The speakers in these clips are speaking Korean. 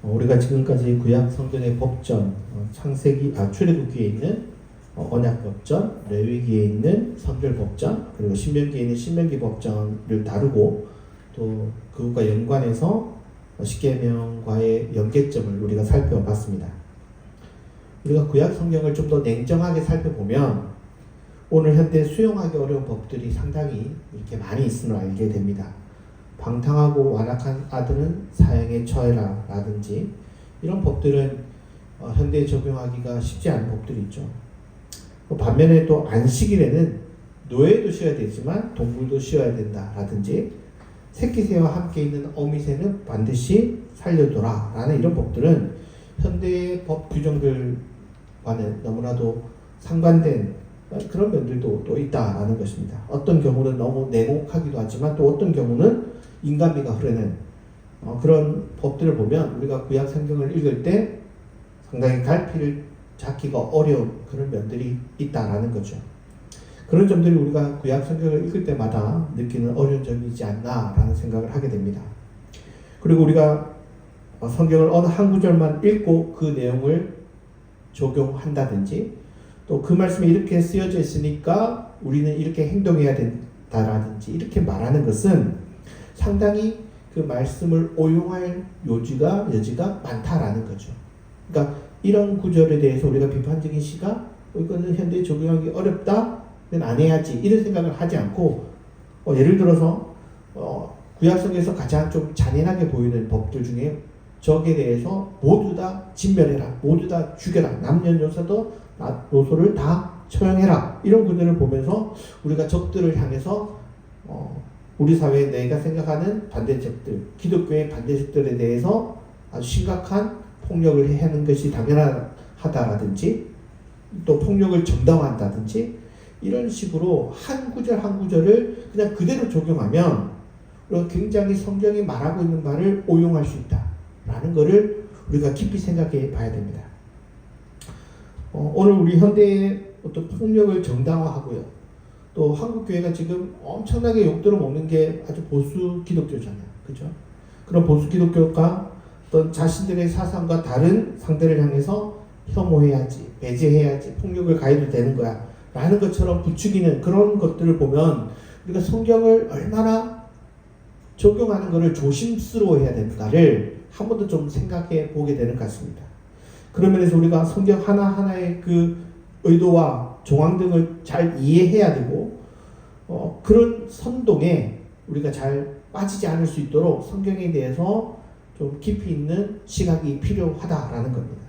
우리가 지금까지 구약 성경의 법전, 출애굽기에 있는 언약 법전, 레위기에 있는 성결 법전, 그리고 신명기에 있는 신명기 법전을 다루고 또 그것과 연관해서 십계명과의 연계점을 우리가 살펴봤습니다. 우리가 구약 성경을 좀 더 냉정하게 살펴보면 오늘 현대 수용하기 어려운 법들이 상당히 이렇게 많이 있음을 알게 됩니다. 방탕하고 완악한 아들은 사형에 처해라 라든지 이런 법들은 현대에 적용하기가 쉽지 않은 법들이 있죠. 반면에 또 안식일에는 노예도 쉬어야 되지만 동물도 쉬어야 된다 라든지 새끼새와 함께 있는 어미새는 반드시 살려둬라 라는 이런 법들은 현대의 법 규정들과는 너무나도 상반된 그런 면들도 또 있다라는 것입니다. 어떤 경우는 너무 냉혹하기도 하지만 또 어떤 경우는 인간미가 흐르는 그런 법들을 보면 우리가 구약 성경을 읽을 때 상당히 갈피를 잡기가 어려운 그런 면들이 있다라는 거죠. 그런 점들이 우리가 구약 성경을 읽을 때마다 느끼는 어려운 점이지 않나라는 생각을 하게 됩니다. 그리고 우리가 성경을 어느 한 구절만 읽고 그 내용을 적용한다든지 또 그 말씀이 이렇게 쓰여져 있으니까 우리는 이렇게 행동해야 된다라든지 이렇게 말하는 것은 상당히 그 말씀을 오용할 여지가 많다라는 거죠. 그러니까 이런 구절에 대해서 우리가 비판적인 시각, 이거는 현대에 적용하기 어렵다, 이건 안 해야지 이런 생각을 하지 않고 예를 들어서 구약성경에서 가장 좀 잔인하게 보이는 법들 중에 적에 대해서 모두 다 진멸해라, 모두 다 죽여라, 남녀노소도 노소를 다 처형해라 이런 구절을 보면서 우리가 적들을 향해서 우리 사회에 내가 생각하는 반대적들, 기독교의 반대적들에 대해서 아주 심각한 폭력을 해야 하는 것이 당연하다라든지 또 폭력을 정당화한다든지 이런 식으로 한 구절 한 구절을 그냥 그대로 적용하면 굉장히 성경이 말하고 있는 말을 오용할 수 있다라는 것을 우리가 깊이 생각해 봐야 됩니다. 오늘 우리 현대의 어떤 폭력을 정당화하고요. 또 한국교회가 지금 엄청나게 욕들을 먹는 게 아주 보수 기독교잖아요. 그죠? 그런 보수 기독교가 어떤 자신들의 사상과 다른 상대를 향해서 혐오해야지, 배제해야지, 폭력을 가해도 되는 거야 라는 것처럼 부추기는 그런 것들을 보면 우리가 성경을 얼마나 적용하는 것을 조심스러워해야 되는가를 한 번 더 좀 생각해 보게 되는 것 같습니다. 그런 면에서 우리가 성경 하나하나의 그 의도와 조항 등을 잘 이해해야 되고 그런 선동에 우리가 잘 빠지지 않을 수 있도록 성경에 대해서 좀 깊이 있는 시각이 필요하다라는 겁니다.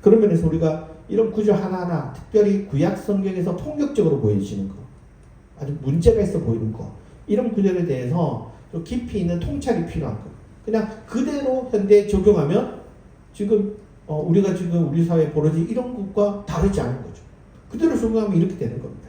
그런 면에서 우리가 이런 구절 하나하나 특별히 구약 성경에서 폭력적으로 보여지는 거, 아주 문제가 있어 보이는 거, 이런 구절에 대해서 좀 깊이 있는 통찰이 필요한 거. 그냥 그대로 현대에 적용하면 지금 우리가 지금 우리 사회에 벌어진 이런 것과 다르지 않은 거죠. 그대로 적용하면 이렇게 되는 겁니다.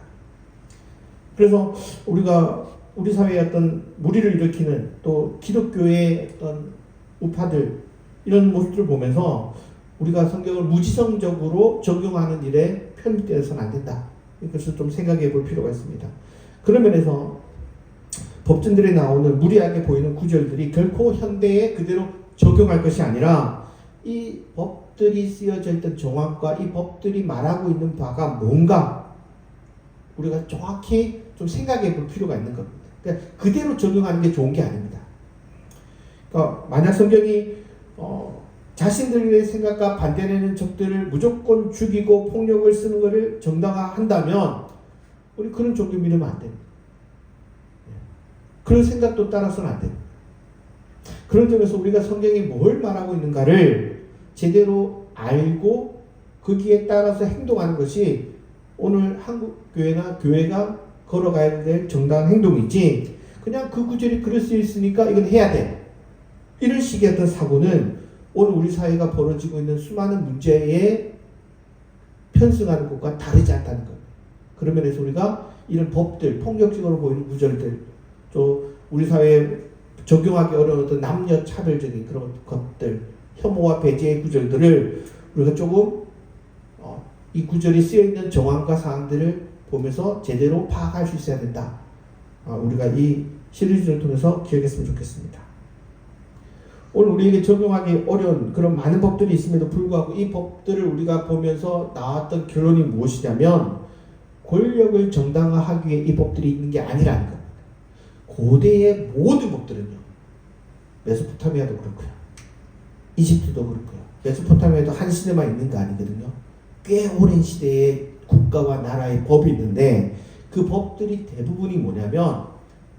그래서 우리가 우리 사회의 어떤 무리를 일으키는 또 기독교의 어떤 우파들 이런 모습들을 보면서 우리가 성경을 무지성적으로 적용하는 일에 편입되어서는 안 된다. 이것을 좀 생각해 볼 필요가 있습니다. 그런 면에서 법전들에 나오는 무리하게 보이는 구절들이 결코 현대에 그대로 적용할 것이 아니라 이 법들이 쓰여져 있던 정황과 이 법들이 말하고 있는 바가 뭔가 우리가 정확히 좀 생각해 볼 필요가 있는 겁니다. 그러니까 그대로 적용하는 게 좋은 게 아닙니다. 그러니까 만약 성경이 자신들의 생각과 반대되는 적들을 무조건 죽이고 폭력을 쓰는 것을 정당화한다면 우리 그런 종교 믿으면 안 됩니다. 그런 생각도 따라서는 안 됩니다. 그런 점에서 우리가 성경이 뭘 말하고 있는가를 제대로 알고 거기에 따라서 행동하는 것이 오늘 한국 교회나 교회가 걸어가야 될 정당한 행동이지 그냥 그 구절이 그럴 수 있으니까 이건 해야 돼. 이런 식의 어떤 사고는 오늘 우리 사회가 벌어지고 있는 수많은 문제에 편승하는 것과 다르지 않다는 겁니다. 그런 면에서 우리가 이런 법들, 폭력적으로 보이는 구절들, 또 우리 사회에 적용하기 어려운 어떤 남녀 차별적인 그런 것들, 혐오와 배제의 구절들을 우리가 조금 이 구절이 쓰여있는 정황과 사항들을 보면서 제대로 파악할 수 있어야 된다. 우리가 이 시리즈를 통해서 기억했으면 좋겠습니다. 오늘 우리에게 적용하기 어려운 그런 많은 법들이 있음에도 불구하고 이 법들을 우리가 보면서 나왔던 결론이 무엇이냐면 권력을 정당화하기 위해 이 법들이 있는 게 아니라는 겁니다. 고대의 모든 법들은요. 메소포타미아도 그렇고요. 이집트도 그렇고요. 메소포타미아도 한 시대만 있는 거 아니거든요. 꽤 오랜 시대의 국가와 나라의 법이 있는데 그 법들이 대부분이 뭐냐면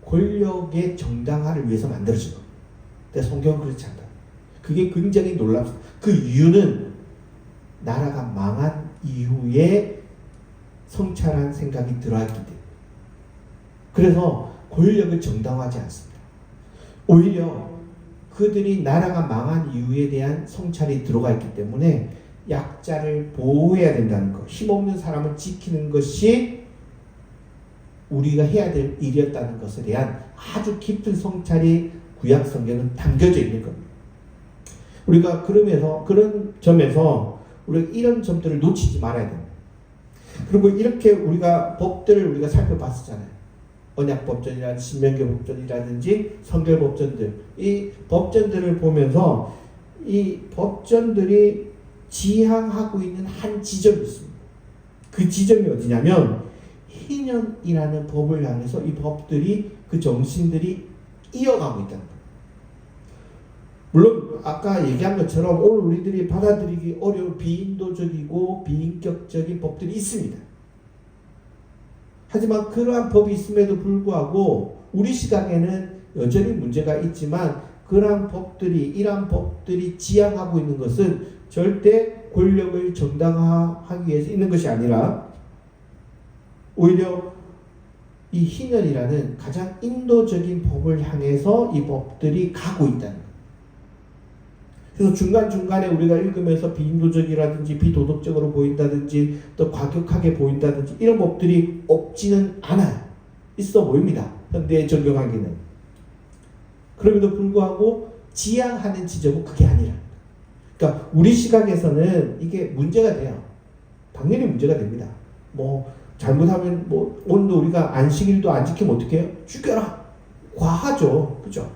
권력의 정당화를 위해서 만들어진 겁니다. 근데 성경은 그렇지 않다. 그게 굉장히 놀랍습니다. 그 이유는 나라가 망한 이후에 성찰한 생각이 들어왔기 때문에. 그래서 권력을 정당화하지 않습니다. 오히려 그들이 나라가 망한 이유에 대한 성찰이 들어가 있기 때문에 약자를 보호해야 된다는 것, 힘없는 사람을 지키는 것이 우리가 해야 될 일이었다는 것에 대한 아주 깊은 성찰이 구약 성경은 담겨져 있는 겁니다. 우리가 그러면서 그런 점에서 우리가 이런 점들을 놓치지 말아야 됩니다. 그리고 이렇게 우리가 법들을 우리가 살펴봤었잖아요. 언약법전이라든지 신명기법전이라든지 성결법전들, 이 법전들을 보면서 이 법전들이 지향하고 있는 한 지점이 있습니다. 그 지점이 어디냐면 희년이라는 법을 향해서 이 법들이 그 정신들이 이어가고 있다는 거예요. 물론 아까 얘기한 것처럼 오늘 우리들이 받아들이기 어려운 비인도적이고 비인격적인 법들이 있습니다. 하지만 그러한 법이 있음에도 불구하고 우리 시각에는 여전히 문제가 있지만 그러한 법들이, 이러한 법들이 지향하고 있는 것은 절대 권력을 정당화하기 위해서 있는 것이 아니라 오히려 이 희년이라는 가장 인도적인 법을 향해서 이 법들이 가고 있다는 거예요. 그래서 중간중간에 우리가 읽으면서 비인도적이라든지 비도덕적으로 보인다든지 또 과격하게 보인다든지 이런 법들이 없지는 않아요. 있어 보입니다. 현대의 적용하기는. 그럼에도 불구하고 지향하는 지점은 그게 아니라. 그러니까 우리 시각에서는 이게 문제가 돼요. 당연히 문제가 됩니다. 뭐 잘못하면 뭐 오늘도 우리가 안식일도 안 지키면 어떻게 해요? 죽여라. 과하죠. 그죠?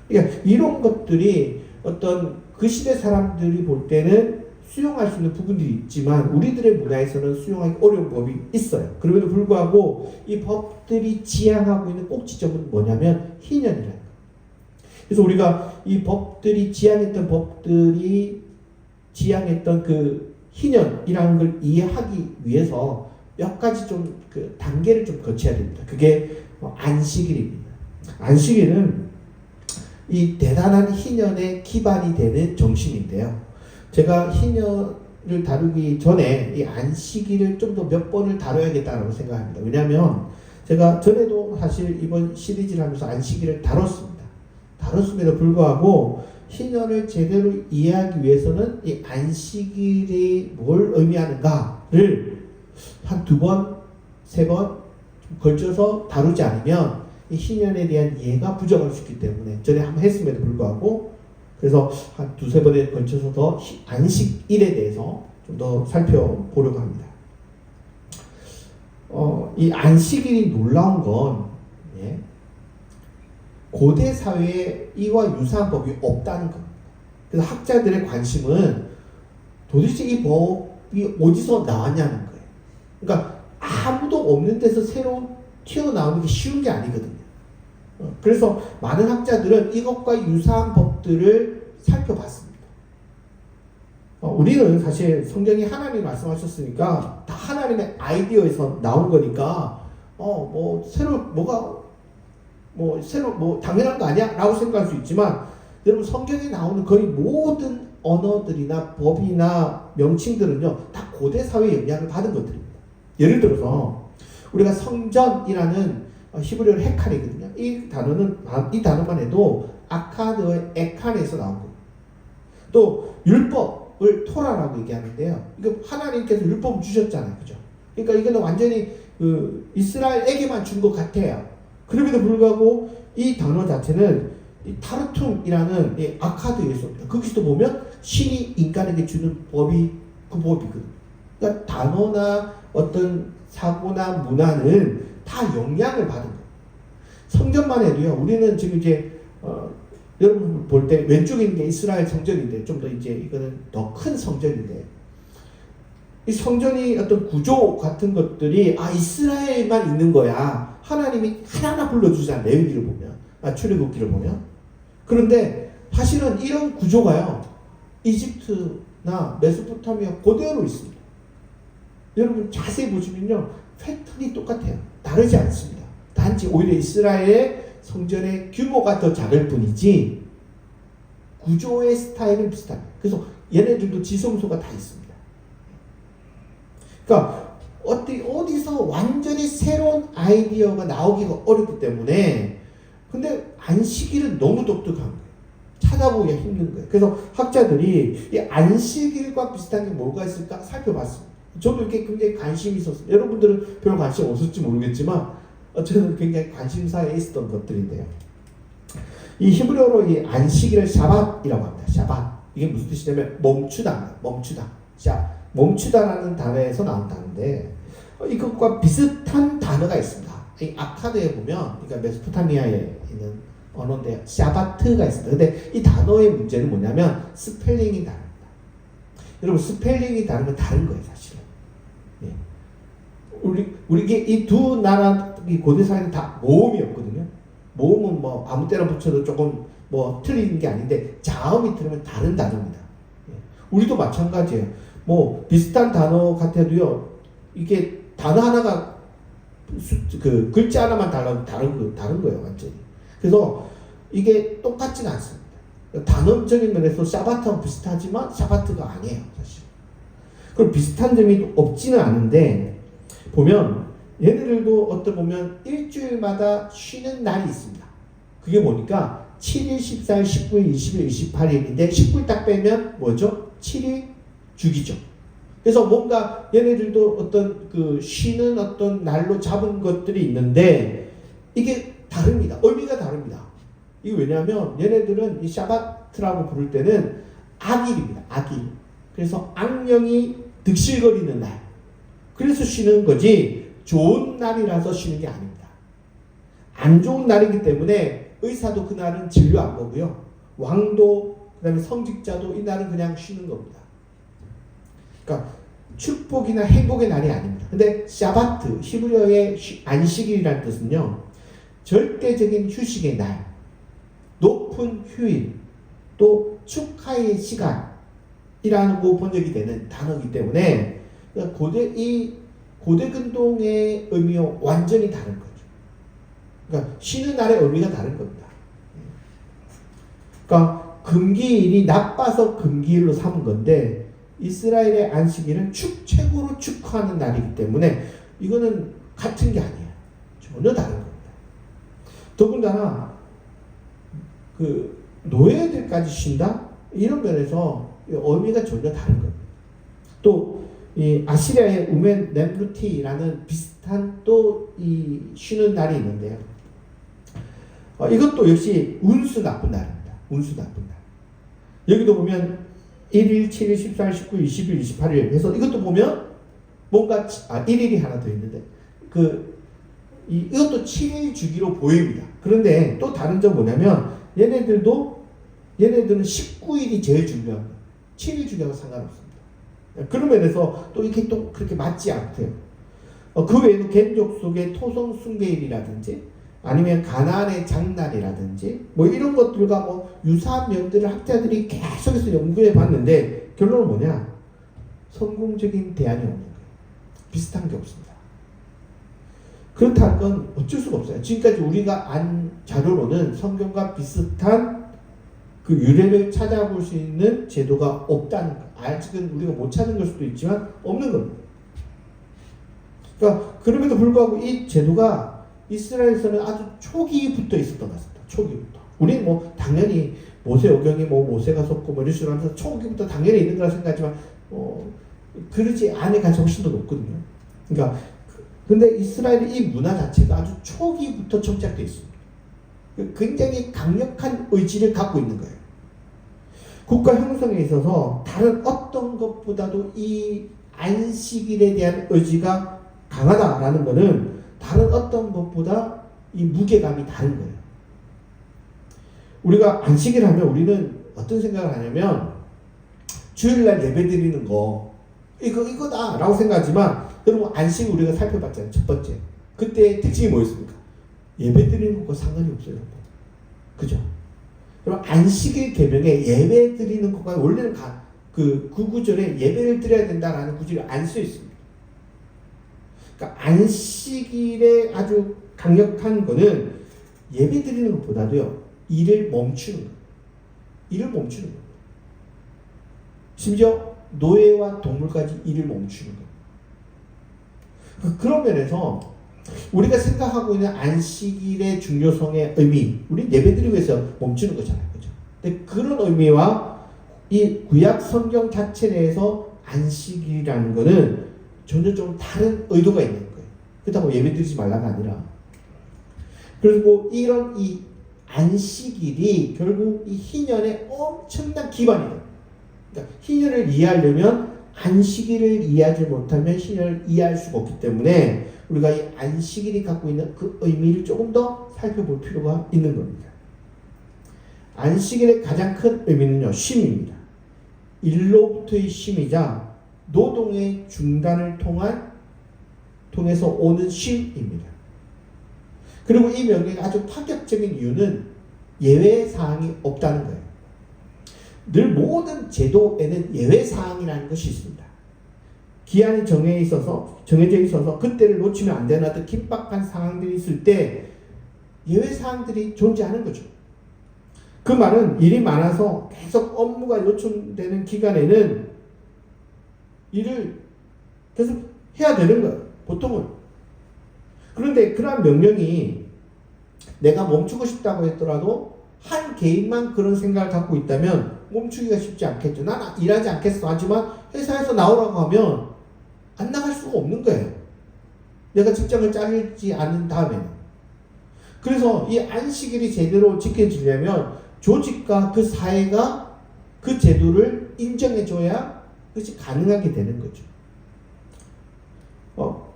그러니까 이런 것들이 어떤 그 시대 사람들이 볼 때는 수용할 수 있는 부분들이 있지만 우리들의 문화에서는 수용하기 어려운 법이 있어요. 그럼에도 불구하고 이 법들이 지향하고 있는 꼭지점은 뭐냐면 희년이라는 거예요. 그래서 우리가 이 법들이 지향했던 그 희년이라는 걸 이해하기 위해서 몇 가지 좀 그 단계를 좀 거쳐야 됩니다. 그게 안식일입니다. 안식일은 이 대단한 희년의 기반이 되는 정신인데요. 제가 희년을 다루기 전에 이 안식일을 좀 더 몇 번을 다뤄야겠다고 생각합니다. 왜냐하면 제가 전에도 사실 이번 시리즈를 하면서 안식일을 다뤘습니다. 다뤘음에도 불구하고 희년을 제대로 이해하기 위해서는 이 안식일이 뭘 의미하는가를 한 2번, 3번 걸쳐서 다루지 않으면 이 희년에 대한 이해가 부족할 수 있기 때문에 전에 한번 했음에도 불구하고 그래서 한 2-3번에 걸쳐서 더 안식일에 대해서 좀 더 살펴보려고 합니다. 이 안식일이 놀라운 건 고대 사회에 이와 유사한 법이 없다는 겁니다. 그래서 학자들의 관심은 도대체 이 법이 어디서 나왔냐는 거예요. 그러니까 아무도 없는 데서 새로 튀어나오는 게 쉬운 게 아니거든요. 그래서 많은 학자들은 이것과 유사한 법들을 살펴봤습니다. 우리는 사실 성경이 하나님이 말씀하셨으니까 다 하나님의 아이디어에서 나온 거니까 새로 당연한 거 아니야? 라고 생각할 수 있지만 여러분 성경에 나오는 거의 모든 언어들이나 법이나 명칭들은요 다 고대 사회의 영향을 받은 것들입니다. 예를 들어서 우리가 성전이라는 히브리어로 헤칼이거든요. 이 단어만 해도 아카드의 에칸에서 나온 거예요. 또 율법을 토라라고 얘기하는데요. 이거 하나님께서 율법을 주셨잖아요. 그죠? 그러니까 이거는 완전히 이스라엘에게만 준 것 같아요. 그럼에도 불구하고 이 단어 자체는 이 타르툼이라는 이 아카드에서 거기서도 보면 신이 인간에게 주는 법이 그 법이거든요. 그러니까 단어나 어떤 사고나 문화는 다 영향을 받은 거예요. 성전만 해도요. 우리는 지금 이제 여러분 볼 때 왼쪽에 있는 게 이스라엘 성전인데, 좀 더 이제 이거는 더 큰 성전인데, 이 성전이 어떤 구조 같은 것들이 이스라엘만 있는 거야. 하나님이 하나하나 불러주잖아. 레위기를 보면, 출애굽기를 보면. 그런데 사실은 이런 구조가요, 이집트나 메소포타미아 그대로 있습니다. 여러분 자세히 보시면요, 패턴이 똑같아요. 다르지 않습니다. 단지 오히려 이스라엘의 성전의 규모가 더 작을 뿐이지 구조의 스타일은 비슷합니다. 그래서 얘네들도 지성소가 다 있습니다. 그러니까 어디서 완전히 새로운 아이디어가 나오기가 어렵기 때문에, 근데 안식일은 너무 독특한 거예요. 찾아보기가 힘든 거예요. 그래서 학자들이 이 안식일과 비슷한 게 뭐가 있을까 살펴봤습니다. 저도 이렇게 굉장히 관심이 있었어요. 여러분들은 별 관심 없을지 모르겠지만 저는 굉장히 관심사에 있었던 것들인데요. 이 히브리어로 이 안식일을 샤밧이라고 합니다. 샤밧. 이게 무슨 뜻이냐면 멈추다. 멈추다라는 단어에서 나온 단어인데, 이것과 비슷한 단어가 있습니다. 이 아카드에 보면, 그러니까 메소포타미아에 있는 언어인데 샤바트가 있습니다. 근데 이 단어의 문제는 뭐냐면 스펠링이 다릅니다. 여러분 스펠링이 다르면 다른 거예요, 사실은. 예. 우리 이 두 나라 이 고대 사회는 다 모음이었거든요. 모음은 뭐 아무 때나 붙여도 조금 뭐 틀리는 게 아닌데 자음이 들으면 다른 단어입니다. 예. 우리도 마찬가지예요. 뭐 비슷한 단어 같아도요, 이게 단어 하나가 그 글자 하나만 달라도 다른 거예요, 완전히. 그래서 이게 똑같지는 않습니다. 단어적인 면에서 샤바트하고 비슷하지만 샤바트가 아니에요, 사실. 그럼 비슷한 점이 없지는 않은데, 보면 얘네들도 어떻게 보면 일주일마다 쉬는 날이 있습니다. 그게 뭐니까 7일, 14일, 19일, 20일, 28일인데 19일 딱 빼면 뭐죠? 7일 주기죠. 그래서 뭔가 얘네들도 어떤 그 쉬는 어떤 날로 잡은 것들이 있는데 이게 다릅니다. 의미가 다릅니다. 이게 왜냐하면 얘네들은 이 샤바트라고 부를 때는 악일입니다. 악일. 그래서 악령이 득실거리는 날. 그래서 쉬는 거지 좋은 날이라서 쉬는 게 아닙니다. 안 좋은 날이기 때문에 의사도 그날은 진료 안 거고요. 왕도 그다음에 성직자도 이 날은 그냥 쉬는 겁니다. 그러니까 축복이나 행복의 날이 아닙니다. 근데 샤바트, 히브리어의 안식일이라는 뜻은요, 절대적인 휴식의 날, 높은 휴일, 또 축하의 시간이라고 번역이 되는 단어이기 때문에 고대 근동의 의미와 완전히 다른 거죠. 그러니까 쉬는 날의 의미가 다른 겁니다. 그러니까 금기일이 나빠서 금기일로 삼은 건데 이스라엘의 안식일은 최고로 축하하는 날이기 때문에 이거는 같은 게 아니에요. 전혀 다른 겁니다. 더군다나 그 노예들까지 쉰다? 이런 면에서 의미가 전혀 다른 겁니다. 또 이 아시리아의 우멘 넴루티라는 비슷한 또 이 쉬는 날이 있는데요. 이것도 역시 운수 나쁜 날입니다. 운수 나쁜 날. 여기도 보면 1일, 7일, 14일, 19일, 20일, 28일 해서 이것도 보면 뭔가 1일이 하나 더 있는데 이것도 7일 주기로 보입니다. 그런데 또 다른 점 뭐냐면 얘네들은 19일이 제일 중요합니다. 7일 주기하고 상관없습니다. 그런 면에서 또 이렇게 또 그렇게 맞지 않고요. 그 외에도 겐족 속의 토성 숭배일이라든지 아니면 가나안의 장날이라든지 뭐 이런 것들과 뭐 유사한 면들을 학자들이 계속해서 연구해 봤는데 결론은 뭐냐? 성공적인 대안이 없는 거예요. 비슷한 게 없습니다. 그렇다는 건 어쩔 수가 없어요. 지금까지 우리가 안 자료로는 성경과 비슷한 그 유래를 찾아볼 수 있는 제도가 없다는 거예요. 아직은 우리가 못 찾은 걸 수도 있지만 없는 겁니다. 그러니까 그럼에도 불구하고 이 제도가 이스라엘에서는 아주 초기부터 있었던 것 같습니다. 초기부터. 우리는 뭐 당연히 모세오경이 뭐 모세가 썼고 뭐 이런 식으로 하면서 초기부터 당연히 있는 거라 생각하지만 그러지 않을 가능성이 훨씬 더 높거든요. 그러니까 근데 이스라엘의 이 문화 자체가 아주 초기부터 정착되어 있습니다. 굉장히 강력한 의지를 갖고 있는 거예요. 국가 형성에 있어서 다른 어떤 것보다도 이 안식일에 대한 의지가 강하다라는 것은 다른 어떤 것보다 이 무게감이 다른 거예요. 우리가 안식일 하면 우리는 어떤 생각을 하냐면 주일날 예배 드리는 거 이거다 라고 생각하지만 여러분 안식 우리가 살펴봤잖아요. 첫 번째 그때 특징이 뭐였습니까? 예배 드리는 것과 상관이 없어요. 그죠? 그럼 안식일 계명에 예배 드리는 것과 원래는 그 구절에 예배를 드려야 된다라는 구절이 안 써 있습니다. 그러니까 안식일에 아주 강력한 거는 예배 드리는 것보다도요 일을 멈추는 거예요. 일을 멈추는 거예요. 심지어 노예와 동물까지 일을 멈추는 거예요. 그런 면에서 우리가 생각하고 있는 안식일의 중요성의 의미, 우리 예배드리기 위해서 멈추는 거잖아요. 그죠? 근데 그런 의미와 이 구약 성경 자체 내에서 안식일이라는 거는 전혀 좀 다른 의도가 있는 거예요. 그렇다고 예배드리지 말라가 아니라. 그리고 이런 이 안식일이 결국 이 희년의 엄청난 기반이에요. 그러니까 희년을 이해하려면 안식일을 이해하지 못하면 희년을 이해할 수가 없기 때문에 우리가 이 안식일이 갖고 있는 그 의미를 조금 더 살펴볼 필요가 있는 겁니다. 안식일의 가장 큰 의미는요, 쉼입니다. 일로부터의 쉼이자 노동의 중단을 통해서 오는 쉼입니다. 그리고 이 명령의 아주 파격적인 이유는 예외 사항이 없다는 거예요. 늘 모든 제도에는 예외 사항이라는 것이 있습니다. 기한이 정해져 있어서 그때를 놓치면 안 되는 어떤 긴박한 상황들이 있을 때 예외 사항들이 존재하는 거죠. 그 말은 일이 많아서 계속 업무가 요청되는 기간에는 일을 계속 해야 되는 거예요. 보통은. 그런데 그러한 명령이 내가 멈추고 싶다고 했더라도 한 개인만 그런 생각을 갖고 있다면 멈추기가 쉽지 않겠죠. 난 일하지 않겠어. 하지만 회사에서 나오라고 하면 안 나갈 수가 없는 거예요. 내가 직장을 자르지 않은 다음에는. 그래서 이 안식일이 제대로 지켜지려면 조직과 그 사회가 그 제도를 인정해줘야 그것이 가능하게 되는 거죠.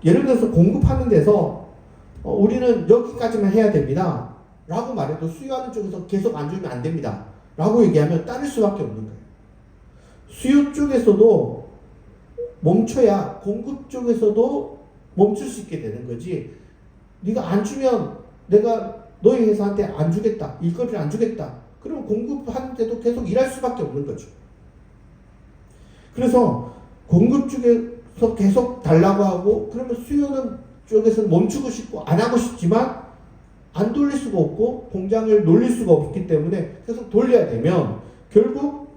예를 들어서 공급하는 데서 우리는 여기까지만 해야 됩니다. 라고 말해도 수요하는 쪽에서 계속 안 주면 안 됩니다. 라고 얘기하면 따를 수밖에 없는 거예요. 수요 쪽에서도 멈춰야 공급 쪽에서도 멈출 수 있게 되는 거지. 네가 안 주면 내가 너희 회사한테 안 주겠다. 일거리를 안 주겠다. 그러면 공급하는데도 계속 일할 수밖에 없는 거죠. 그래서 공급 쪽에서 계속 달라고 하고 그러면 수요는 쪽에서는 멈추고 싶고 안 하고 싶지만 안 돌릴 수가 없고 공장을 놀릴 수가 없기 때문에 계속 돌려야 되면 결국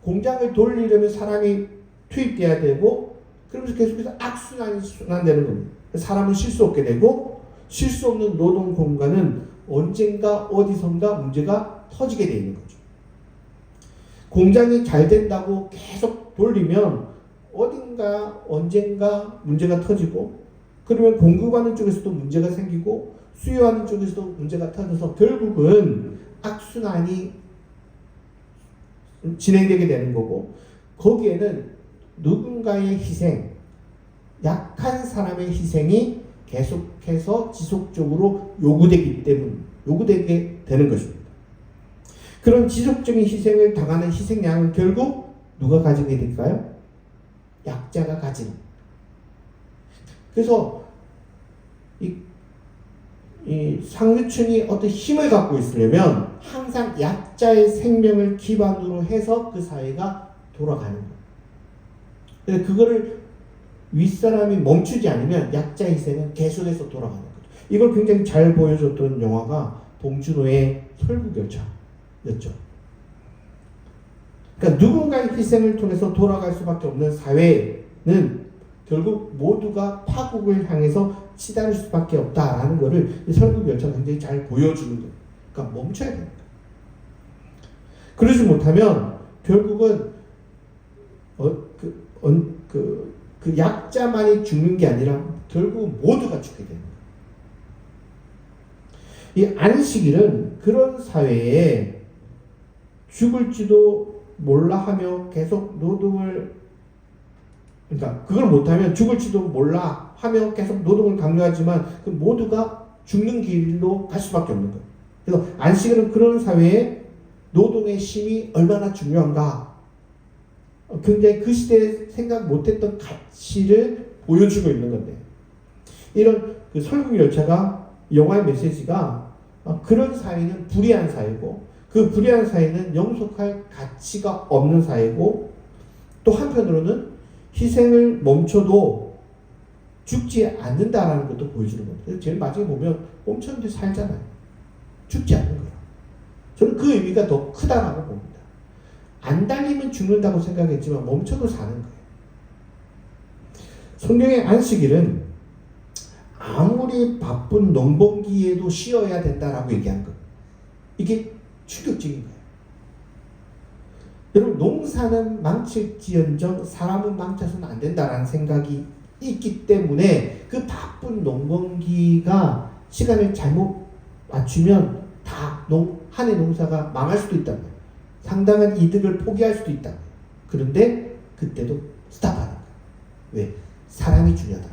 공장을 돌리려면 사람이 투입돼야 되고 그러면서 계속해서 악순환이 순환되는 겁니다. 사람은 쉴 수 없게 되고 쉴 수 없는 노동 공간은 언젠가 어디선가 문제가 터지게 되어 있는 거죠. 공장이 잘 된다고 계속 돌리면 어딘가 언젠가 문제가 터지고 그러면 공급하는 쪽에서도 문제가 생기고 수요하는 쪽에서도 문제가 터져서 결국은 악순환이 진행되게 되는 거고 거기에는 누군가의 희생, 약한 사람의 희생이 계속해서 지속적으로 요구되게 되는 것입니다. 그런 지속적인 희생을 당하는 희생양은 결국 누가 가지게 될까요? 약자가 가지는. 그래서 이 상류층이 어떤 힘을 갖고 있으려면 항상 약자의 생명을 기반으로 해서 그 사회가 돌아가는 거예요. 그래서 그거를 윗사람이 멈추지 않으면 약자의 희생은 계속해서 돌아가는 거죠. 이걸 굉장히 잘 보여줬던 영화가 봉준호의 설국열차였죠. 그러니까 누군가의 희생을 통해서 돌아갈 수밖에 없는 사회는 결국 모두가 파국을 향해서 치달을 수밖에 없다라는 것을 설국열차가 굉장히 잘 보여주는 거예요. 그러니까 멈춰야 됩니다. 그러지 못하면 결국은 그 약자만이 죽는 게 아니라 결국 모두가 죽게 되는 거예요. 이 안식일은 그런 사회에 죽을지도 몰라 하며 계속 노동을 그러니까 그걸 못하면 죽을지도 몰라 하며 계속 노동을 강요하지만 그 모두가 죽는 길로 갈 수밖에 없는 거예요. 그래서 안식일은 그런 사회에 노동의 쉼이 얼마나 중요한가, 굉장히 그 시대에 생각 못했던 가치를 보여주고 있는 건데, 이런 그 설국열차가 영화의 메시지가 그런 사회는 불의한 사회고, 그 불의한 사회는 영속할 가치가 없는 사회고, 또 한편으로는 희생을 멈춰도 죽지 않는다라는 것도 보여주는 겁니다. 그래서 제일 마지막에 보면 멈췄는데 살잖아요. 죽지 않는 거예요. 저는 그 의미가 더 크다라고 봅니다. 안 달리면 죽는다고 생각했지만 멈춰도 사는 거예요. 성경의 안식일은 아무리 바쁜 농번기에도 쉬어야 된다라고 얘기한 것. 이게 충격적인 거예요. 여러분, 농사는 망칠지언정 사람은 망쳐서는 안 된다라는 생각이 있기 때문에 그 바쁜 농번기가 시간을 잘못 맞추면 다 한 해 농사가 망할 수도 있단 말이에요. 상당한 이득을 포기할 수도 있다. 그런데 그때도 스탑하는 거예요. 왜? 사람이 중요하다.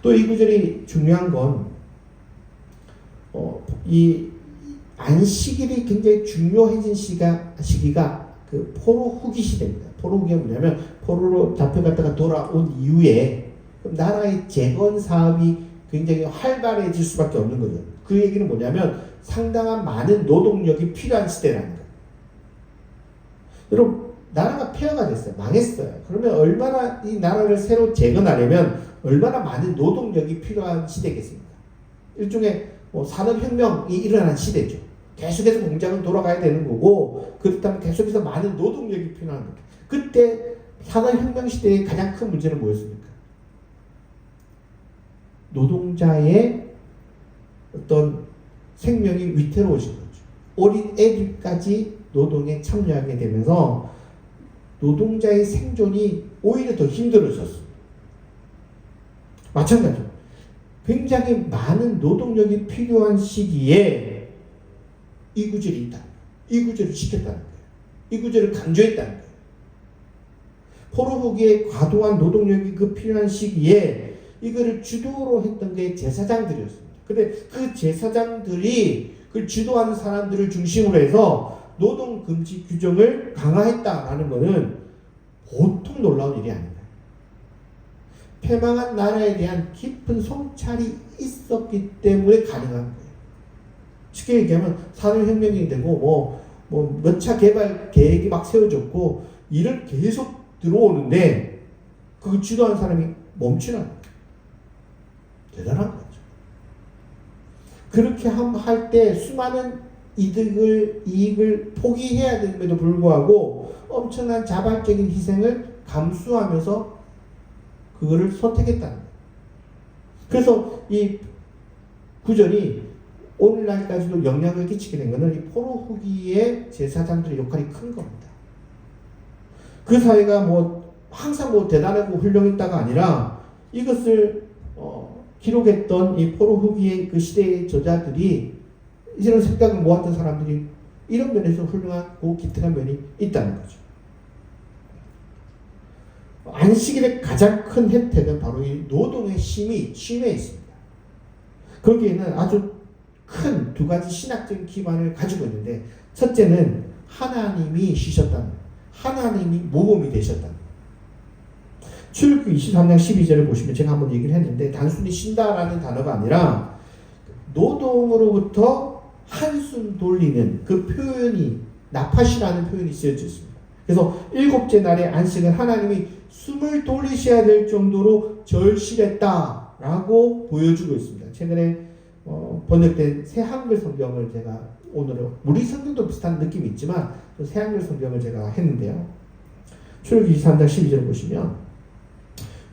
또 이 구절이 중요한 건 이 안식일이 굉장히 중요해진 시기가 그 포로 후기 시대입니다. 포로 후기가 뭐냐면 포로로 잡혀갔다가 돌아온 이후에 나라의 재건 사업이 굉장히 활발해질 수밖에 없는 거죠. 그 얘기는 뭐냐면 상당한 많은 노동력이 필요한 시대라는 거예요. 여러분, 나라가 폐허가 됐어요. 망했어요. 그러면 얼마나 이 나라를 새로 재건하려면 얼마나 많은 노동력이 필요한 시대겠습니까? 일종의 산업혁명이 일어난 시대죠. 계속해서 공장은 돌아가야 되는 거고, 그렇다면 계속해서 많은 노동력이 필요한 거죠. 그때 산업혁명 시대의 가장 큰 문제는 뭐였습니까? 노동자의 어떤 생명이 위태로워진 거죠. 어린 애들까지 노동에 참여하게 되면서 노동자의 생존이 오히려 더 힘들어졌습니다. 마찬가지로 굉장히 많은 노동력이 필요한 시기에 이 구절이 있다. 이 구절을 지켰다는 거예요. 이 구절을 강조했다는 거예요. 포로 후기에 과도한 노동력이 그 필요한 시기에 이거를 주도로 했던 게 제사장들이었습니다. 근데 그 제사장들이 그 주도하는 사람들을 중심으로 해서 노동 금지 규정을 강화했다라는 것은 보통 놀라운 일이 아닙니다. 패망한 나라에 대한 깊은 성찰이 있었기 때문에 가능한 거예요. 쉽게 얘기하면 산업혁명이 되고 몇 차 개발 계획이 막 세워졌고 일은 계속 들어오는데 그 주도하는 사람이 멈추는 거예요. 대단한 거죠. 그렇게 할 때 수많은 이익을 포기해야 됨에도 불구하고 엄청난 자발적인 희생을 감수하면서 그거를 선택했다는 거예요. 그래서 이 구절이 오늘날까지도 영향을 끼치게 된 것은 이 포로 후기의 제사장들의 역할이 큰 겁니다. 그 사회가 항상 대단하고 훌륭했다가 아니라 이것을 기록했던 이 포로 후기의 그 시대의 저자들이 이런 생각을 모았던 사람들이 이런 면에서 훌륭하고 기특한 면이 있다는 거죠. 안식일의 가장 큰 혜택은 바로 이 노동의 쉼에 있습니다. 거기에는 아주 큰 두 가지 신학적인 기반을 가지고 있는데, 첫째는 하나님이 쉬셨다는 거예요. 하나님이 모범이 되셨다는 거예요. 출애굽기 23장 12절을 보시면 제가 한번 얘기를 했는데, 단순히 쉰다라는 단어가 아니라 노동으로부터 한숨 돌리는 그 표현이 나팟이라는 표현이 쓰여져 있습니다. 그래서 일곱째 날의 안식은 하나님이 숨을 돌리셔야 될 정도로 절실했다라고 보여주고 있습니다. 최근에 번역된 새 한글 성경을 제가 오늘은, 우리 성경도 비슷한 느낌이 있지만 새 한글 성경을 제가 했는데요. 출애굽기 23장 12절을 보시면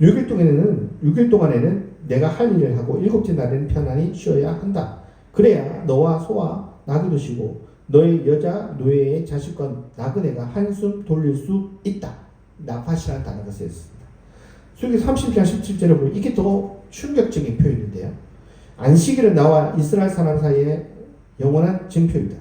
6일 동안에는 내가 할 일을 하고 일곱째 날에는 편안히 쉬어야 한다. 그래야 너와 소와 나귀도 쉬고 너의 여자 노예의 자식과 나그네가 한숨 돌릴 수 있다. 나팟이라는 단어가 쓰였습니다. 출애굽기 30장 17절을 보면 이게 더 충격적인 표현인데요. 안식일은 나와 이스라엘 사람 사이에 영원한 증표이다.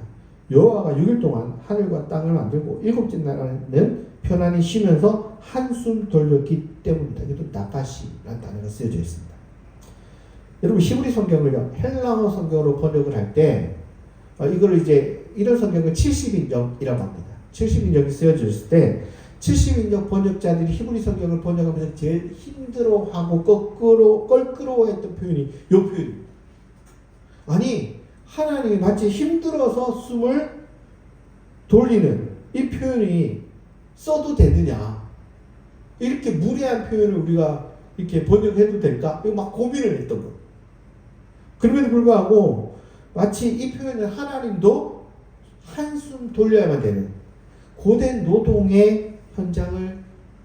여호와가 6일 동안 하늘과 땅을 만들고 일곱째 날에는 편안히 쉬면서 한숨 돌렸기 때문이다. 이게 또 나팟이라는 단어가 쓰여져 있습니다. 여러분 히브리 성경을요 헬라어 성경으로 번역을 할 때 이거를 이제 이런 성경을 70인역이라고 합니다. 70인역이 쓰여졌을 때 70인역 번역자들이 히브리 성경을 번역하면서 제일 힘들어하고 껄끄러워했던 표현이 이 표현입니다. 아니 하나님이 마치 힘들어서 숨을 돌리는 이 표현이 써도 되느냐, 이렇게 무례한 표현을 우리가 이렇게 번역해도 될까? 이거 막 고민을 했던 거예요. 그럼에도 불구하고 마치 이 표현은 하나님도 한숨 돌려야만 되는 고된 노동의 현장을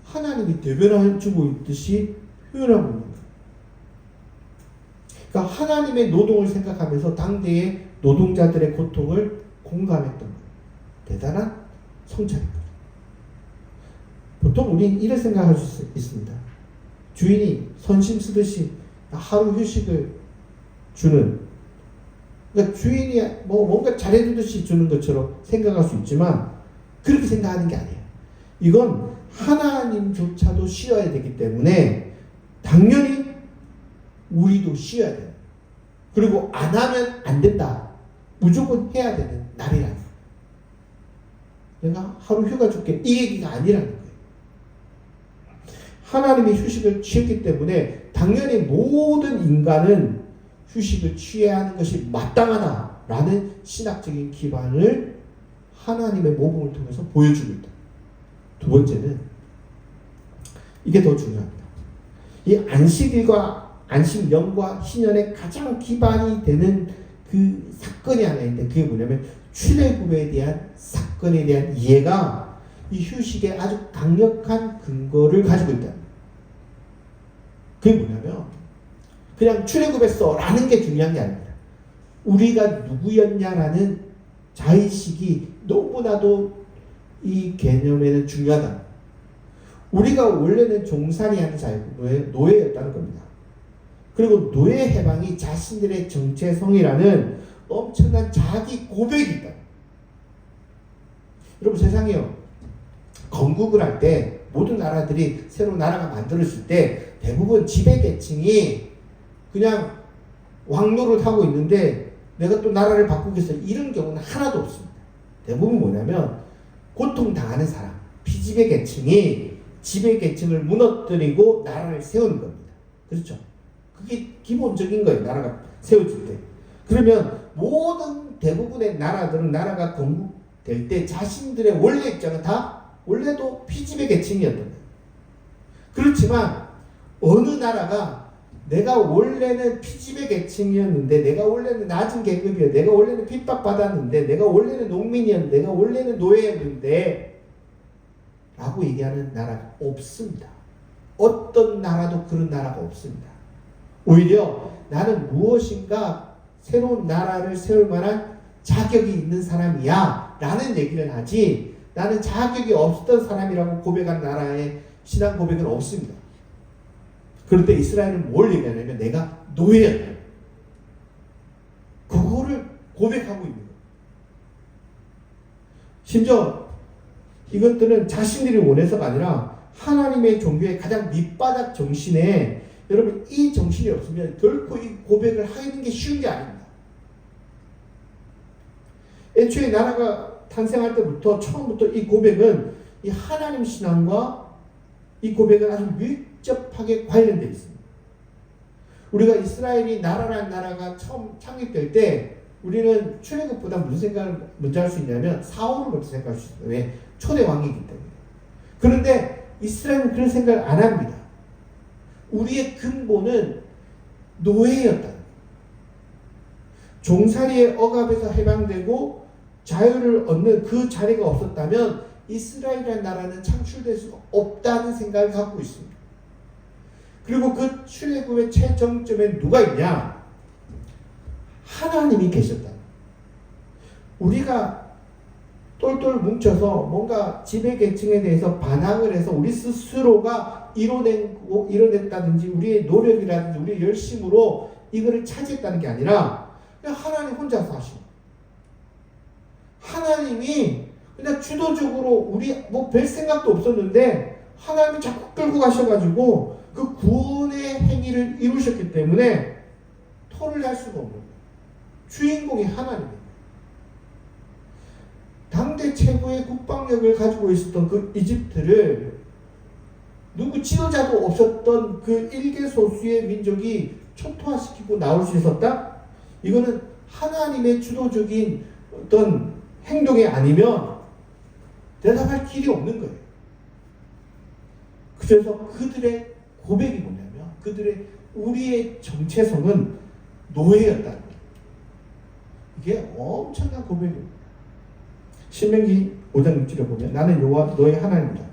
하나님이 대변해주고 있듯이 표현하고 있는 거예요. 그러니까 하나님의 노동을 생각하면서 당대의 노동자들의 고통을 공감했던 거예요. 대단한 성찰입니다. 보통 우리는 이런 생각할 수 있습니다. 주인이 선심 쓰듯이 하루 휴식을 주는, 그러니까 주인이 뭔가 잘해주듯이 주는 것처럼 생각할 수 있지만 그렇게 생각하는 게 아니에요. 이건 하나님조차도 쉬어야 되기 때문에 당연히 우리도 쉬어야 돼요. 그리고 안 하면 안 된다. 무조건 해야 되는 날이라는 거예요. 내가 하루 휴가 줄게 이 얘기가 아니라는 거예요. 하나님이 휴식을 취했기 때문에 당연히 모든 인간은 휴식을 취해야 하는 것이 마땅하다라는 신학적인 기반을 하나님의 모범을 통해서 보여주고 있다. 두 번째는 이게 더 중요합니다. 이 안식일과 안식년과 희년의 가장 기반이 되는 그 사건이 하나 있는데 그게 뭐냐면 출애굽에 대한 사건에 대한 이해가 이 휴식에 아주 강력한 근거를 가지고 있다. 그게 뭐냐면 그냥 출애굽했어 라는 게 중요한 게 아닙니다. 우리가 누구였냐라는 자의식이 너무나도 이 개념에는 중요하다. 우리가 원래는 종살이 하는 자였고 노예였다는 겁니다. 그리고 노예 해방이 자신들의 정체성이라는 엄청난 자기 고백이 있다. 여러분 세상에요, 건국을 할 때 모든 나라들이 새로 나라가 만들어질 때 대부분 지배계층이 그냥 왕노를 하고 있는데 내가 또 나라를 바꾸겠어 이런 경우는 하나도 없습니다. 대부분 뭐냐면 고통당하는 사람, 피지배계층이 지배계층을 무너뜨리고 나라를 세우는 겁니다. 그렇죠? 그게 기본적인 거예요. 나라가 세워질 때. 그러면 모든 대부분의 나라들은 나라가 건국될 때 자신들의 원래 입장은 다 원래도 피지배 계층이었던 거예요. 그렇지만 어느 나라가 내가 원래는 피지배 계층이었는데, 내가 원래는 낮은 계급이었는데, 내가 원래는 핍박받았는데, 내가 원래는 농민이었는데, 내가 원래는 노예였는데 라고 얘기하는 나라가 없습니다. 어떤 나라도 그런 나라가 없습니다. 오히려 나는 무엇인가 새로운 나라를 세울 만한 자격이 있는 사람이야 라는 얘기를 하지, 나는 자격이 없었던 사람이라고 고백한 나라의 신앙 고백은 없습니다. 그런데 이스라엘은 뭘 얘기하냐면 내가 노예였다. 그거를 고백하고 있는 거예요. 심지어 이것들은 자신들이 원해서가 아니라 하나님의 종교의 가장 밑바닥 정신에, 여러분 이 정신이 없으면 결코 이 고백을 하는 게 쉬운 게 아닙니다. 애초에 나라가 탄생할 때부터 처음부터 이 고백은 이 하나님 신앙과 이 고백은 아주 밀접하게 관련되어 있습니다. 우리가 이스라엘이 나라라는 나라가 처음 창립될 때 우리는 출애굽보다 무슨 생각을 먼저 할 수 있냐면 사울을 먼저 생각할 수 있어요. 왜? 초대 왕이기 때문에. 그런데 이스라엘은 그런 생각을 안 합니다. 우리의 근본은 노예였다. 종살이의 억압에서 해방되고 자유를 얻는 그 자리가 없었다면 이스라엘이라는 나라는 창출될 수 없다는 생각을 갖고 있습니다. 그리고 그 출애굽의 최정점에 누가 있냐? 하나님이 계셨다. 우리가 똘똘 뭉쳐서 뭔가 지배계층에 대해서 반항을 해서 우리 스스로가 이뤄냈다든지 우리의 노력이라든지 우리의 열심으로 이거를 차지했다는 게 아니라 그냥 하나님 혼자서 하시고, 하나님이 그냥 주도적으로 우리 별 생각도 없었는데 하나님이 자꾸 끌고 가셔가지고 그 구원의 행위를 이루셨기 때문에 토를 할 수가 없는 거예요. 주인공이 하나님이에요. 당대 최고의 국방력을 가지고 있었던 그 이집트를 누구 지도자도 없었던 그 일개소수의 민족이 초토화시키고 나올 수 있었다? 이거는 하나님의 주도적인 어떤 행동이 아니면 대답할 길이 없는 거예요. 그래서 그들의 고백이 뭐냐면 우리의 정체성은 노예였다는 거예요. 이게 엄청난 고백입니다. 신명기 5장 6절에 보면 나는 여호와 너의 하나님이다.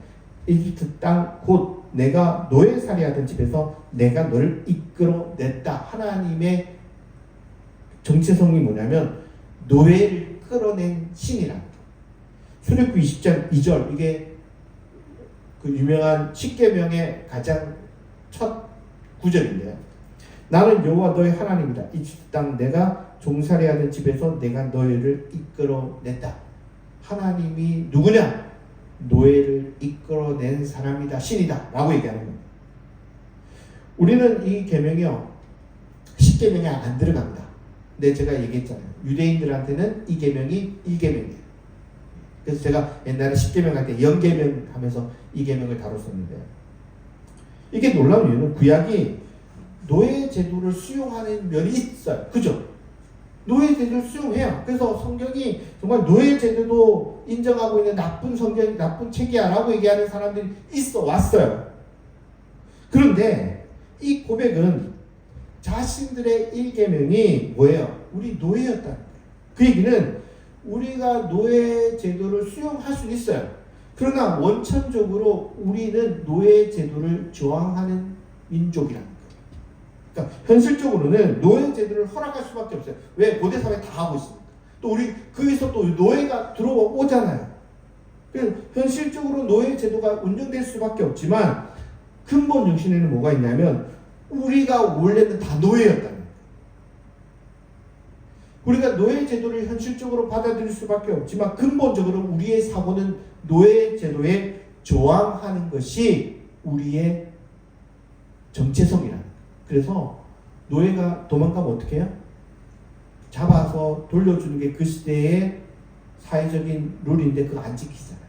이집트 땅 곧 내가 노예살이 하던 집에서 내가 너를 이끌어냈다. 하나님의 정체성이 뭐냐면 노예를 끌어낸 신이라는 거예요. 출애굽기 20장 2절 이게 그 유명한 십계명의 가장 첫 구절인데요. 나는 여호와 너의 하나님이다. 이집트 땅 내가 종살이 하던 집에서 내가 너희를 이끌어냈다. 하나님이 누구냐? 노예를 이끌어낸 사람이다. 신이다. 라고 얘기하는 겁니다. 우리는 이 계명이요. 십계명에 안 들어갑니다. 근데 제가 얘기했잖아요. 유대인들한테는 이 계명이 1계명이에요. 그래서 제가 옛날에 십계명 할 때 영계명 하면서 이 계명을 다뤘었는데 이게 놀라운 이유는 구약이 노예 제도를 수용하는 면이 있어요. 그죠? 노예 제도를 수용해요. 그래서 성경이 정말 노예 제도도 인정하고 있는 나쁜 성경, 나쁜 책이야 라고 얘기하는 사람들이 있어 왔어요. 그런데 이 고백은 자신들의 1계명이 뭐예요? 우리 노예였다는 거예요. 그 얘기는 우리가 노예 제도를 수용할 수 있어요. 그러나 원천적으로 우리는 노예 제도를 저항하는 민족이라는 거예요. 그러니까 현실적으로는 노예 제도를 허락할 수밖에 없어요. 왜? 고대 사회 다 하고 있습니다. 또 우리 거기서 또 노예가 들어오잖아요. 그래서 현실적으로 노예 제도가 운영될 수밖에 없지만 근본 정신에는 뭐가 있냐면 우리가 원래는 다 노예였다는 거예요. 우리가 노예 제도를 현실적으로 받아들일 수밖에 없지만 근본적으로 우리의 사고는 노예 제도에 저항하는 것이 우리의 정체성이라는 거예요. 그래서 노예가 도망가면 어떻게 해요? 잡아서 돌려주는 게 그 시대의 사회적인 룰인데 그거 안 지키잖아요.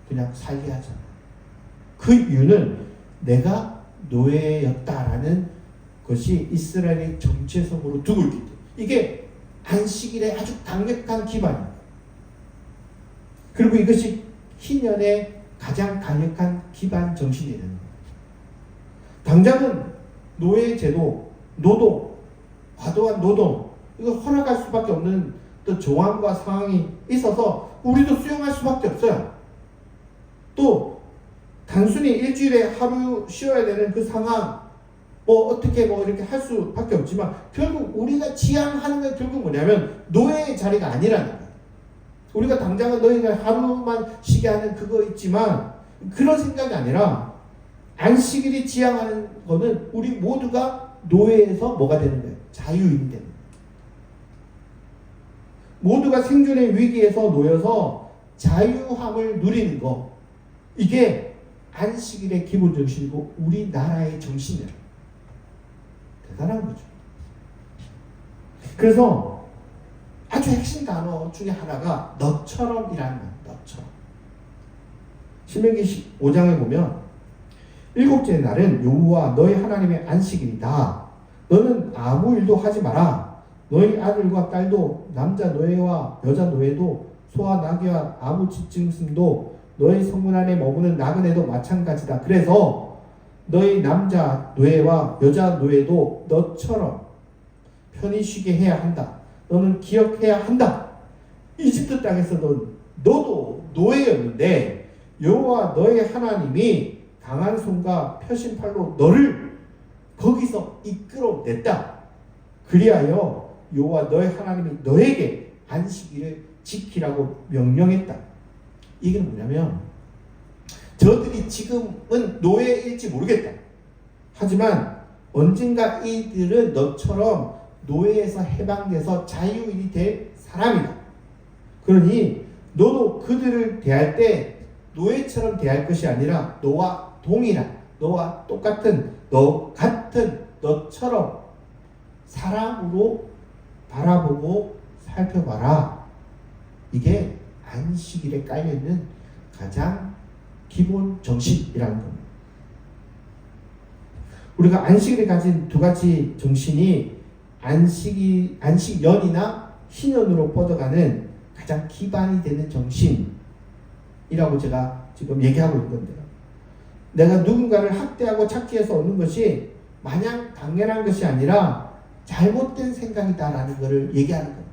그냥 살게 하잖아요. 그 이유는 내가 노예였다라는 것이 이스라엘의 정체성으로 두고 있기 때문에 이게 안식일의 아주 강력한 기반입니다. 그리고 이것이 희년의 가장 강력한 기반 정신이 되는 거예요. 당장은 노예 제도, 노동, 과도한 노동 이거 허락할 수밖에 없는 또 조항과 상황이 있어서 우리도 수용할 수밖에 없어요. 또 단순히 일주일에 하루 쉬어야 되는 그 상황 어떻게 이렇게 할 수밖에 없지만 결국 우리가 지향하는 건 결국 뭐냐면 노예의 자리가 아니라는 거예요. 우리가 당장은 너희가 하루만 쉬게 하는 그거 있지만 그런 생각이 아니라 안식일이 지향하는 거는 우리 모두가 노예에서 뭐가 되는 거예요? 자유인이 되는 거예요. 모두가 생존의 위기에서 놓여서 자유함을 누리는 거 이게 안식일의 기본 정신이고 우리나라의 정신이에요. 대단한 거죠. 그래서 아주 핵심 단어 중에 하나가 너처럼이라는 거예요. 너처럼. 신명기 5장에 보면 일곱째 날은 여호와 너희 하나님의 안식일이다. 너는 아무 일도 하지 마라. 너희 아들과 딸도 남자 노예와 여자 노예도 소와 나귀와 아무 집짐승도 너희 성문 안에 머무는 나그네도 마찬가지다. 그래서 너희 남자 노예와 여자 노예도 너처럼 편히 쉬게 해야 한다. 너는 기억해야 한다. 이집트 땅에서도 너도 노예였는데 여호와 너의 하나님이 강한 손과 펴신 팔로 너를 거기서 이끌어냈다. 그리하여 여호와 너의 하나님이 너에게 안식일을 지키라고 명령했다. 이게 뭐냐면 저들이 지금은 노예일지 모르겠다. 하지만 언젠가 이들은 너처럼 노예에서 해방돼서 자유인이 될 사람이다. 그러니 너도 그들을 대할 때 노예처럼 대할 것이 아니라 너와 동일한, 너와 똑같은, 너 같은, 너처럼 사랑으로 바라보고 살펴봐라. 이게 안식일에 깔려있는 가장 기본 정신이라는 겁니다. 우리가 안식일에 가진 두 가지 정신이 안식연이나 희년으로 뻗어가는 가장 기반이 되는 정신이라고 제가 지금 얘기하고 있는 건데요. 내가 누군가를 학대하고 착취해서 얻는 것이 마냥 당연한 것이 아니라 잘못된 생각이다라는 것을 얘기하는 거예요.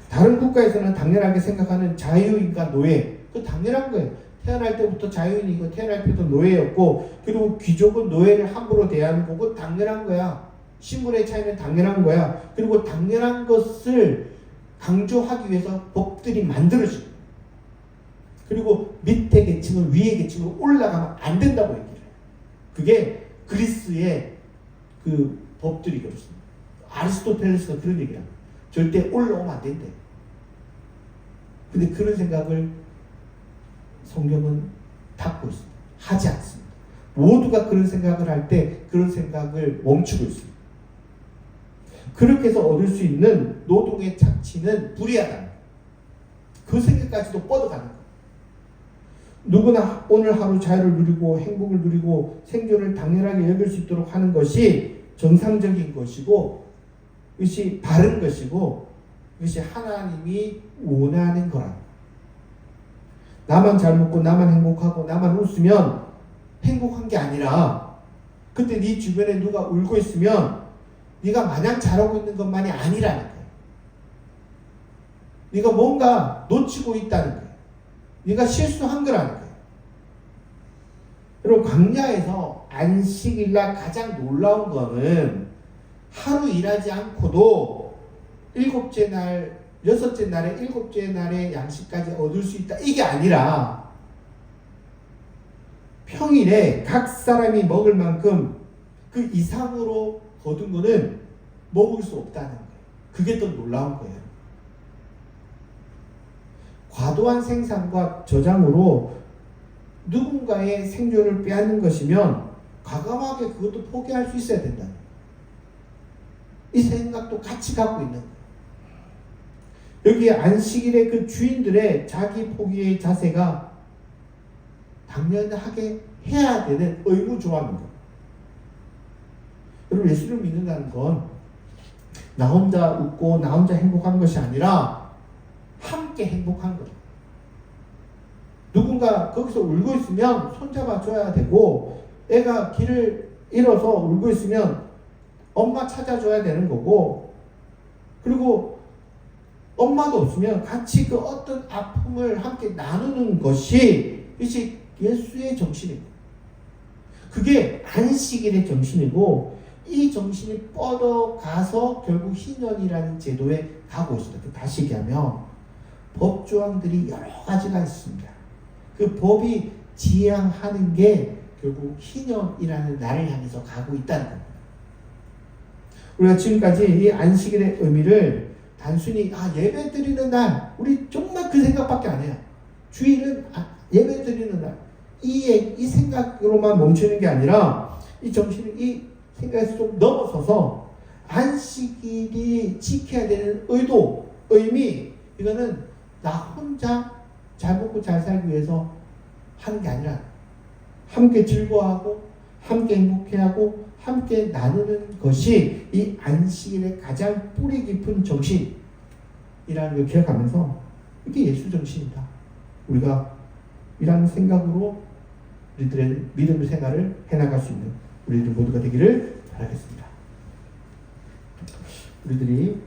다른 국가에서는 당연하게 생각하는 자유인과 노예, 그 당연한 거예요. 태어날 때부터 자유인이고 태어날 때부터 노예였고, 그리고 귀족은 노예를 함부로 대하는 거고 당연한 거야. 신분의 차이는 당연한 거야. 그리고 당연한 것을 강조하기 위해서 법들이 만들어지고, 그리고 밑에 계층은 위에 계층으로 올라가면 안 된다고 얘기를 해요. 그게 그리스의 그 법들이 그렇습니다. 아리스토텔레스가 그런 얘기야. 절대 올라오면 안 된대. 근데 그런 생각을 성경은 닫고 있습니다. 하지 않습니다. 모두가 그런 생각을 할 때 그런 생각을 멈추고 있습니다. 그렇게 해서 얻을 수 있는 노동의 착취는 불이하다. 그 생각까지도 뻗어가는 거예요. 누구나 오늘 하루 자유를 누리고 행복을 누리고 생존을 당연하게 여길 수 있도록 하는 것이 정상적인 것이고, 이것이 바른 것이고, 이것이 하나님이 원하는 거라. 나만 잘 먹고 나만 행복하고 나만 웃으면 행복한 게 아니라, 그때 네 주변에 누가 울고 있으면 네가 마냥 잘하고 있는 것만이 아니라는 거예요. 네가 뭔가 놓치고 있다는 거예요. 네가 실수한 거라는 거예요. 여러분, 광야에서 안식일날 가장 놀라운 거는 하루 일하지 않고도 여섯째 날에 일곱째 날에 양식까지 얻을 수 있다. 이게 아니라 평일에 각 사람이 먹을 만큼 그 이상으로 거둔 거는 먹을 수 없다는 거예요. 그게 더 놀라운 거예요. 과도한 생산과 저장으로 누군가의 생존을 빼앗는 것이면 과감하게 그것도 포기할 수 있어야 된다. 이 생각도 같이 갖고 있는 거예요. 여기에 안식일의 그 주인들의 자기 포기의 자세가 당연하게 해야 되는 의무조합입니다. 여러분, 예수를 믿는다는 건 나 혼자 웃고 나 혼자 행복한 것이 아니라 함께 행복한 거예요. 누군가 거기서 울고 있으면 손잡아 줘야 되고, 애가 길을 잃어서 울고 있으면 엄마 찾아줘야 되는 거고, 그리고 엄마도 없으면 같이 그 어떤 아픔을 함께 나누는 것이 이것이 예수의 정신이고, 그게 안식일의 정신이고, 이 정신이 뻗어가서 결국 희년이라는 제도에 가고 있습니다. 다시 얘기하면 법조항들이 여러 가지가 있습니다. 그 법이 지향하는 게 결국 희년이라는 날을 향해서 가고 있다는 겁니다. 우리가 지금까지 이 안식일의 의미를 단순히 예배 드리는 날, 우리 정말 그 생각밖에 안 해요. 주일은 예배 드리는 날, 이 생각으로만 멈추는 게 아니라 이 정신을 이 생각에서 좀 넘어서서 안식일이 지켜야 되는 의도, 의미, 이거는 나 혼자 잘 먹고 잘 살기 위해서 하는 게 아니라 함께 즐거워하고 함께 행복해하고 함께 나누는 것이 이 안식일의 가장 뿌리 깊은 정신이라는 걸 기억하면서 이게 예수 정신이다. 우리가 이런 생각으로 우리들의 믿음의 생활을 해나갈 수 있는 우리들 모두가 되기를 바라겠습니다. 우리들이